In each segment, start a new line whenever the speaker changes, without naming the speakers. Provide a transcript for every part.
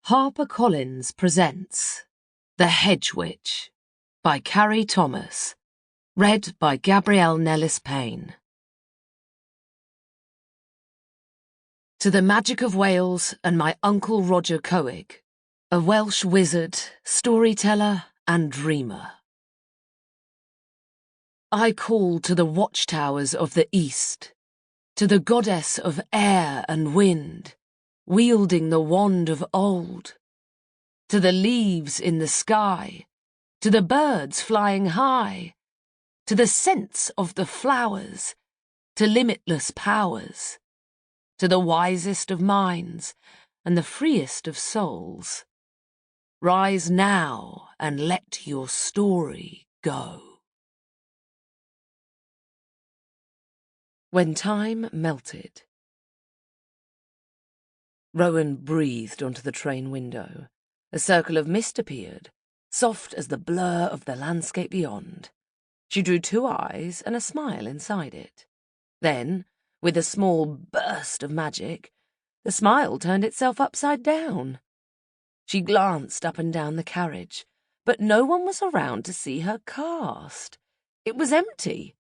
HarperCollins presents The Hedge Witch by Cari Thomas, read by Gabrielle Nellis-Pain. To the magic of Wales and my Uncle Roger Coig, a Welsh wizard, storyteller and dreamer. I call to the watchtowers of the east, to the goddess of air and wind, wielding the wand of old, to the leaves in the sky, to the birds flying high, to the scents of the flowers, to limitless powers, to the wisest of minds and the freest of souls. Rise now and let your story go. When time melted. Rowan breathed onto the train window. A circle of mist appeared, soft as the blur of the landscape beyond. She drew two eyes and a smile inside it. Then, with a small burst of magic, the smile turned itself upside down. She glanced up and down the carriage, but no one was around to see her cast. It was empty.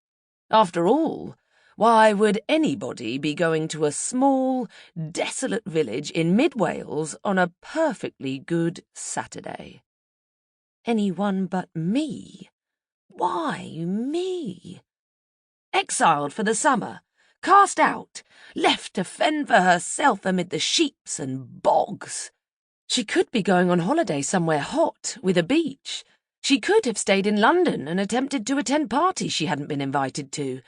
After all, why would anybody be going to a small, desolate village in mid-Wales on a perfectly good Saturday? Anyone but me? Why me? Exiled for the summer, cast out, left to fend for herself amid the sheeps and bogs. She could be going on holiday somewhere hot, with a beach. She could have stayed in London and attempted to attend parties she hadn't been invited to.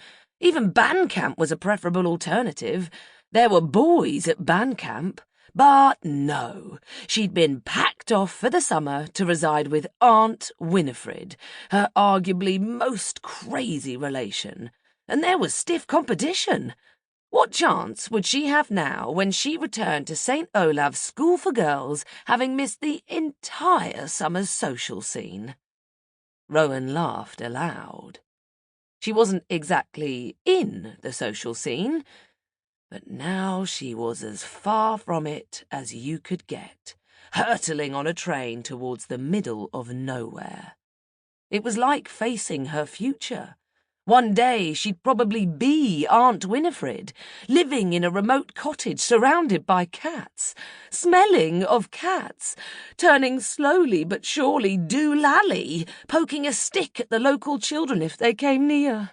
Even band camp was a preferable alternative. There were boys at band camp. But no, she'd been packed off for the summer to reside with Aunt Winifred, her arguably most crazy relation. And there was stiff competition. What chance would she have now when she returned to St. Olav's School for Girls, having missed the entire summer's social scene? Rowan laughed aloud. She wasn't exactly in the social scene, but now she was as far from it as you could get, hurtling on a train towards the middle of nowhere. It was like facing her future. One day she'd probably be Aunt Winifred, living in a remote cottage surrounded by cats, smelling of cats, turning slowly but surely doolally, poking a stick at the local children if they came near.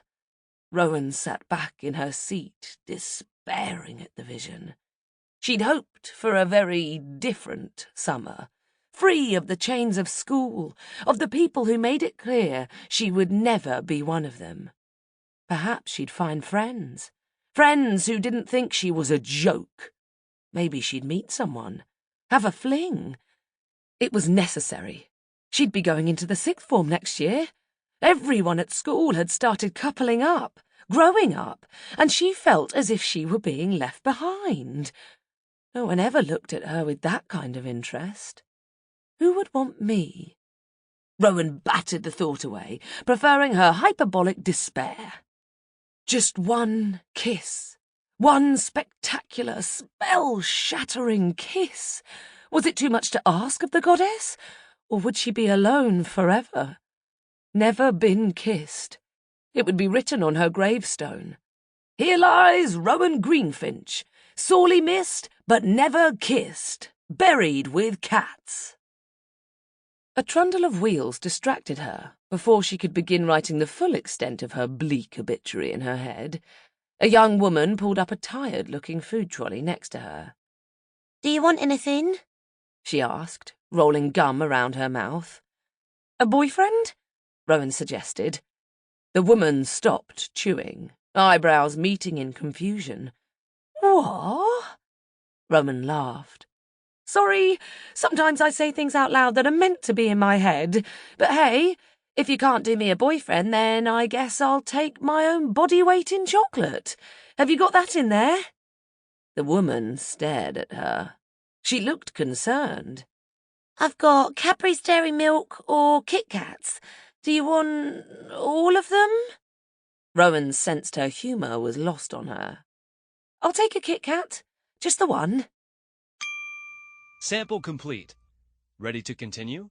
Rowan sat back in her seat, despairing at the vision. She'd hoped for a very different summer, free of the chains of school, of the people who made it clear she would never be one of them. Perhaps she'd find friends who didn't think she was a joke. Maybe she'd meet someone, have a fling. It was necessary. She'd be going into the sixth form next year. Everyone at school had started coupling up, growing up, and she felt as if she were being left behind. No one ever looked at her with that kind of interest. Who would want me? Rowan battered the thought away, preferring her hyperbolic despair. Just one kiss. One spectacular, spell-shattering kiss. Was it too much to ask of the goddess? Or would she be alone forever? Never been kissed. It would be written on her gravestone. Here lies Rowan Greenfinch, sorely missed but never kissed, buried with cats. A trundle of wheels distracted her before she could begin writing the full extent of her bleak obituary in her head. A young woman pulled up a tired-looking food trolley next to her.
"Do you want anything?"
she asked, rolling gum around her mouth. "A boyfriend?" Rowan suggested. The woman stopped chewing, eyebrows meeting in confusion. "What?" Rowan laughed. "Sorry, sometimes I say things out loud that are meant to be in my head. But hey, if you can't do me a boyfriend, then I guess I'll take my own body weight in chocolate. Have you got that in there?" The woman stared at her. She looked concerned.
"I've got Cadbury's Dairy Milk or Kit Kats. Do you want all of them?"
Rowan sensed her humour was lost on her. "I'll take a Kit Kat. Just the one."
Sample complete. Ready to continue?